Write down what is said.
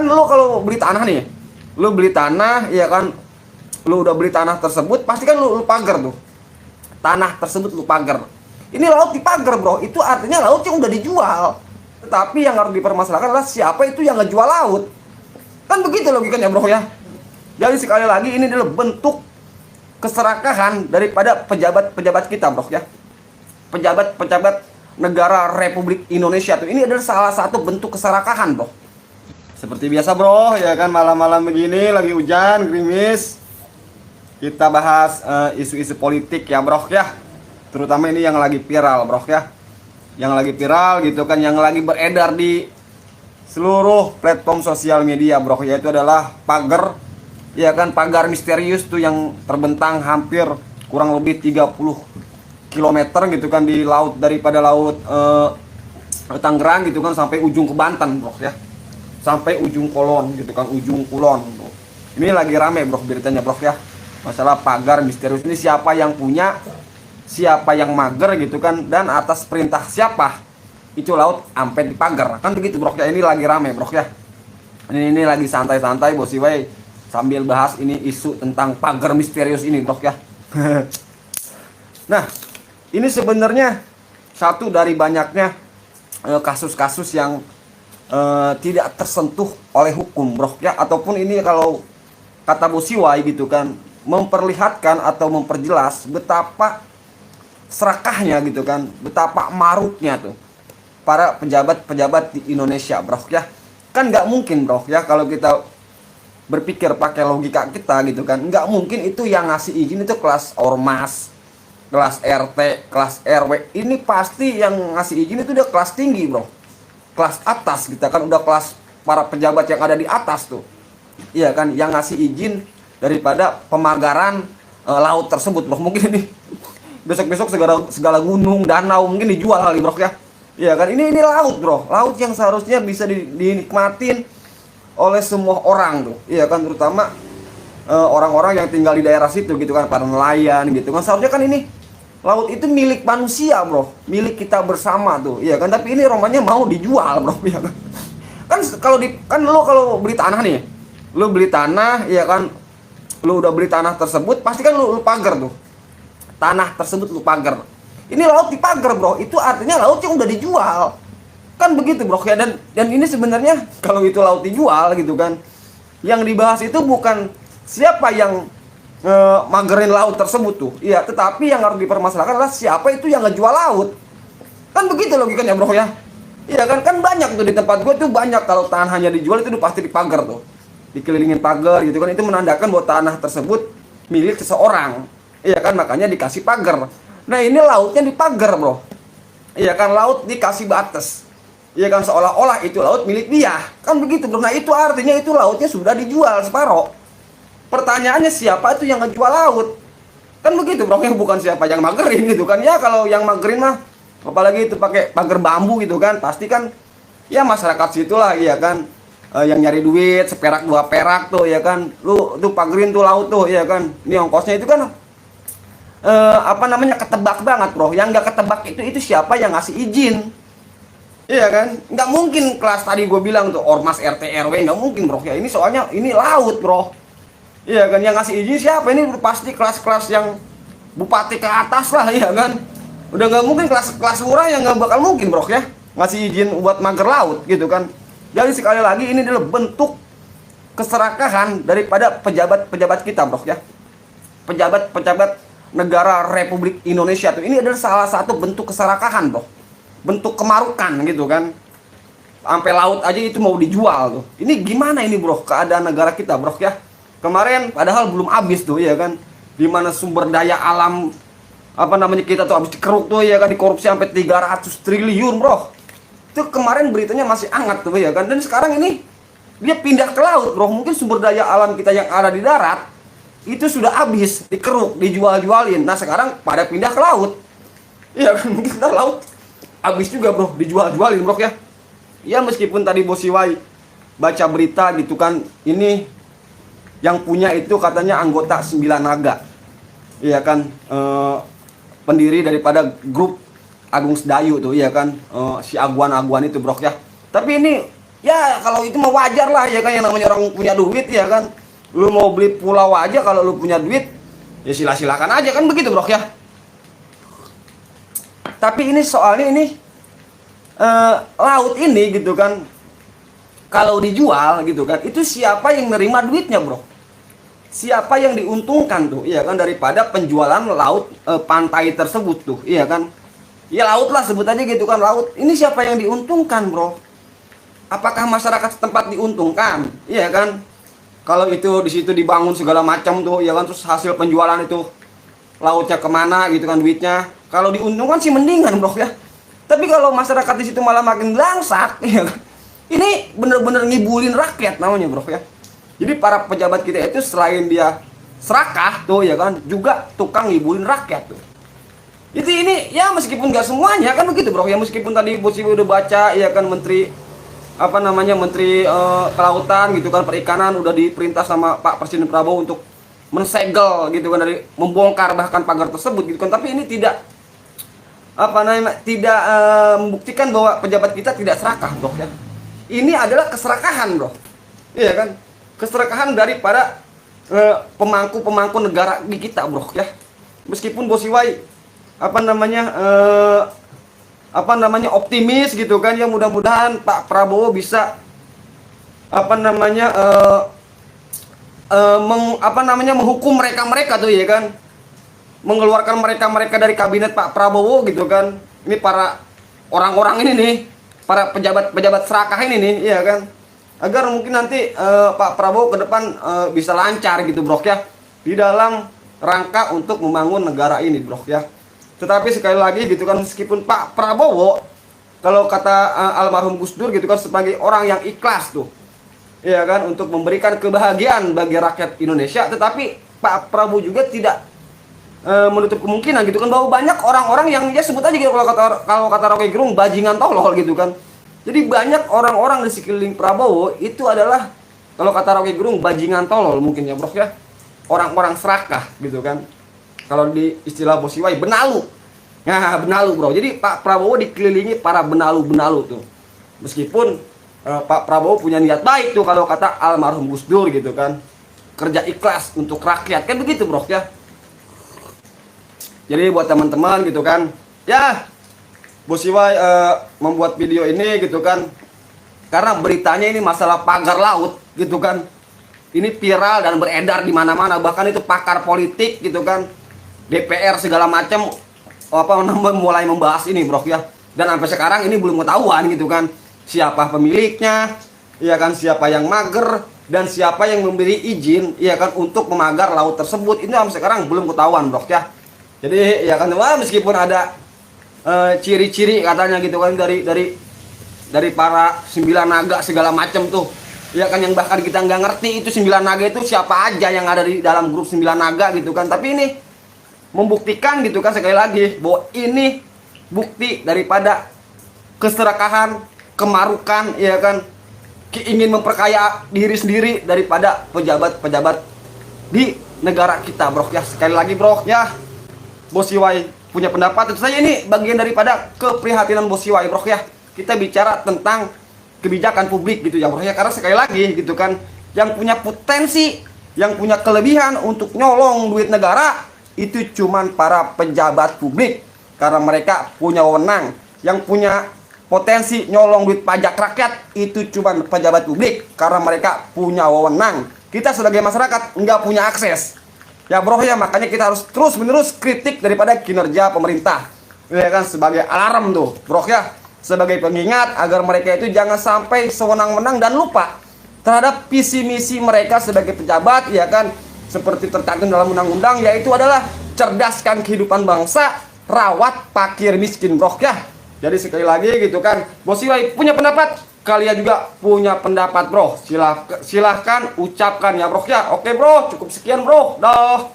kan lu kalau beli tanah nih, lu beli tanah, ya kan, lu udah beli tanah tersebut, pasti kan lu pagar tuh, tanah tersebut lu pagar. Ini laut dipagar bro, itu artinya laut yang udah dijual. Tetapi yang harus dipermasalahkan adalah siapa itu yang ngejual laut. Kan begitu logikanya bro ya. Jadi sekali lagi ini adalah bentuk keserakahan daripada pejabat-pejabat kita bro ya. Pejabat-pejabat negara Republik Indonesia tuh, ini adalah salah satu bentuk keserakahan bro. Seperti biasa bro, ya kan, malam-malam begini lagi hujan, gerimis. Kita bahas isu-isu politik ya bro ya. Terutama ini yang lagi viral bro ya. Yang lagi viral gitu kan, yang lagi beredar di seluruh platform sosial media bro, yaitu adalah pagar, ya kan, pagar misterius tuh yang terbentang hampir kurang lebih 30 km gitu kan di laut, daripada laut Tangerang gitu kan sampai ujung ke Banten bro ya. Sampai ujung Kolon gitu kan, ujung Kulon bro. Ini lagi rame bro beritanya bro ya. Masalah pagar misterius ini, siapa yang punya, siapa yang mager gitu kan, dan atas perintah siapa itu laut sampai dipagar. Kan begitu bro ya, ini lagi rame bro ya. Ini lagi santai-santai Bos Iway sambil bahas ini isu tentang pagar misterius ini bro ya. Nah, ini sebenarnya satu dari banyaknya kasus-kasus yang tidak tersentuh oleh hukum bro ya, ataupun ini kalau kata Bos Iway gitu kan, memperlihatkan atau memperjelas betapa serakahnya gitu kan, betapa marutnya tuh para pejabat-pejabat di Indonesia bro ya. Kan nggak mungkin bro ya, kalau kita berpikir pakai logika kita gitu kan, nggak mungkin itu yang ngasih izin itu kelas ormas, kelas RT, kelas RW. Ini pasti yang ngasih izin itu udah kelas tinggi bro, kelas atas kita kan, udah kelas para pejabat yang ada di atas tuh, iya kan, yang ngasih izin daripada pemagaran laut tersebut bro. Mungkin ini besok-besok segala gunung, danau mungkin dijual kali bro ya. Iya kan, ini laut bro, laut yang seharusnya bisa dinikmatin oleh semua orang tuh, iya kan, terutama orang-orang yang tinggal di daerah situ gitu kan, para nelayan gitu kan. Seharusnya kan ini laut itu milik manusia bro, milik kita bersama tuh, iya kan. Tapi ini romanya mau dijual bro, iya kan. Kan lo kalau beli tanah nih, lo beli tanah, iya kan, lo udah beli tanah tersebut, pasti kan lo pagar tuh, tanah tersebut lu pagar. Ini laut dipagar bro, itu artinya laut yang udah dijual. Kan begitu bro ya. Dan ini sebenarnya kalau itu laut dijual gitu kan, yang dibahas itu bukan siapa yang magerin laut tersebut tuh, iya, tetapi yang harus dipermasalahkan adalah siapa itu yang ngejual laut. Kan begitu logikanya bro ya. Iya kan, kan banyak tuh di tempat gue tuh, banyak kalau tanahnya dijual itu udah pasti dipagar tuh, dikelilingin pagar gitu kan. Itu menandakan bahwa tanah tersebut milik seseorang. Iya kan, makanya dikasih pagar. Nah ini lautnya dipagar bro, iya kan, laut dikasih batas, iya kan, seolah-olah itu laut milik dia. Kan begitu bro. Nah itu artinya itu lautnya sudah dijual separoh. Pertanyaannya siapa itu yang ngejual laut? Kan begitu bro, yang bukan siapa yang magerin gitu kan. Ya kalau yang magerin mah, apalagi itu pakai pagar bambu gitu kan, pasti kan ya masyarakat situlah, iya kan, yang nyari duit seperak dua perak tuh, ya kan, lu tuh pagerin tuh laut tuh, ya kan. Ini ongkosnya itu kan ketebak banget bro. Yang nggak ketebak itu siapa yang ngasih izin, iya kan. Nggak mungkin kelas tadi gue bilang tuh ormas RT RW, nggak mungkin bro ya. Ini soalnya ini laut bro, iya kan. Yang ngasih izin siapa? Ini pasti kelas-kelas yang bupati ke atas lah, iya kan. Udah nggak mungkin kelas lurah, yang nggak bakal mungkin bro ya ngasih izin buat mager laut gitu kan. Jadi sekali lagi ini adalah bentuk keserakahan daripada pejabat-pejabat kita bro ya. Pejabat-pejabat negara Republik Indonesia tuh, ini adalah salah satu bentuk keserakahan bro, bentuk kemarukan gitu kan. Sampai laut aja itu mau dijual tuh. Ini gimana ini bro keadaan negara kita bro ya. Kemarin padahal belum habis tuh, ya kan, dimana sumber daya alam kita tuh habis dikeruk tuh, ya kan, dikorupsi sampai 300 triliun bro. Itu kemarin beritanya masih hangat tuh, ya kan. Dan sekarang ini dia pindah ke laut bro. Mungkin sumber daya alam kita yang ada di darat itu sudah habis, dikeruk, dijual-jualin. Nah sekarang pada pindah ke laut, iya kan, mungkin kita laut habis juga bro, dijual-jualin bro ya. Ya meskipun tadi Bos Iway baca berita gitu kan, ini yang punya itu katanya anggota 9 Naga, iya kan, pendiri daripada grup Agung Sedayu tuh, iya kan, si Aguan itu bro ya. Tapi ini Ya kalau itu mah wajar lah ya kan, yang namanya orang punya duit ya kan. Lu mau beli pulau aja kalau lu punya duit ya silakan aja kan begitu bro ya. Tapi ini soalnya ini laut ini gitu kan, kalau dijual gitu kan, itu siapa yang nerima duitnya bro? Siapa yang diuntungkan tuh, iya kan, daripada penjualan laut pantai tersebut tuh, iya kan? Ya laut lah sebut aja gitu kan, laut. Ini siapa yang diuntungkan bro? Apakah masyarakat setempat diuntungkan? Iya kan? Kalau itu di situ dibangun segala macam tuh, ya kan, terus hasil penjualan itu lautnya kemana gitu kan duitnya? Kalau diuntungkan sih mendingan bro ya. Tapi kalau masyarakat di situ malah makin belangsak, ya kan? Ini bener-bener ngibulin rakyat namanya bro ya. Jadi para pejabat kita itu selain dia serakah tuh ya kan, juga tukang ngibulin rakyat tuh. Jadi ini ya meskipun nggak semuanya kan begitu bro ya, meskipun tadi Bos Ibu udah baca ya kan, menteri apa namanya, menteri kelautan gitu kan, perikanan udah diperintah sama Pak Presiden Prabowo untuk mensegel gitu kan, dari membongkar bahkan pagar tersebut gitu kan. Tapi ini tidak apa namanya, tidak membuktikan bahwa pejabat kita tidak serakah bro ya. Ini adalah keserakahan bro, iya kan, keserakahan daripada pemangku negara di kita bro ya. Meskipun Bos Iwai apa namanya optimis gitu kan ya, mudah-mudahan Pak Prabowo bisa menghukum mereka tuh ya kan, mengeluarkan mereka dari kabinet Pak Prabowo gitu kan. Ini para orang-orang ini nih, para pejabat serakah ini nih, iya kan, agar mungkin nanti Pak Prabowo ke depan bisa lancar gitu bro ya, di dalam rangka untuk membangun negara ini bro ya. Tetapi sekali lagi gitu kan, meskipun Pak Prabowo kalau kata almarhum Gus Dur gitu kan, sebagai orang yang ikhlas tuh, ya kan, untuk memberikan kebahagiaan bagi rakyat Indonesia, tetapi Pak Prabowo juga tidak menutup kemungkinan gitu kan, bahwa banyak orang-orang yang ya sebut aja gitu, kalau kata Rocky Gerung, bajingan tolol gitu kan. Jadi banyak orang-orang di sekeliling Prabowo itu adalah, kalau kata Rocky Gerung, bajingan tolol mungkin ya bro ya, orang-orang serakah gitu kan. Kalau di istilah Bos Iwai, benalu. Nah, benalu bro. Jadi Pak Prabowo dikelilingi para benalu-benalu tuh. Meskipun Pak Prabowo punya niat baik tuh, kalau kata almarhum Gus Dur gitu kan, kerja ikhlas untuk rakyat kan begitu bro ya. Jadi buat teman-teman gitu kan, ya Bos Iwai membuat video ini gitu kan, karena beritanya ini masalah pagar laut gitu kan. Ini viral dan beredar di mana-mana, bahkan itu pakar politik gitu kan, DPR segala macam mulai membahas ini bro ya. Dan sampai sekarang ini belum ketahuan gitu kan, siapa pemiliknya, ya kan, siapa yang mager dan siapa yang memberi izin ya kan untuk memagar laut tersebut. Ini sampai sekarang belum ketahuan bro ya. Jadi ya kan, wah, meskipun ada ciri-ciri katanya gitu kan dari para 9 naga segala macam tuh, ya kan, yang bahkan kita nggak ngerti itu 9 naga itu siapa aja yang ada di dalam grup 9 naga gitu kan. Tapi ini membuktikan gitu kan, sekali lagi, bahwa ini bukti daripada keserakahan, kemarukan ya kan, ingin memperkaya diri sendiri daripada pejabat-pejabat di negara kita bro ya. Sekali lagi bro ya, Bos Iwai punya pendapat, tentu saja ini bagian daripada keprihatinan Bos Iwai bro ya. Kita bicara tentang kebijakan publik gitu ya bro ya, karena sekali lagi gitu kan, yang punya potensi, yang punya kelebihan untuk nyolong duit negara itu cuman para pejabat publik, karena mereka punya wewenang. Yang punya potensi nyolong duit pajak rakyat itu cuman pejabat publik, karena mereka punya wewenang. Kita sebagai masyarakat nggak punya akses ya bro ya. Makanya kita harus terus menerus kritik daripada kinerja pemerintah ya kan, sebagai alarm tuh bro ya, sebagai pengingat agar mereka itu jangan sampai sewenang-wenang dan lupa terhadap visi misi mereka sebagai pejabat ya kan, seperti tercantum dalam undang-undang, yaitu adalah cerdaskan kehidupan bangsa, rawat fakir miskin bro ya. Jadi sekali lagi gitu kan, Bos Iwai punya pendapat, kalian juga punya pendapat bro, silahkan ucapkan ya bro ya. Oke bro, cukup sekian bro, dah.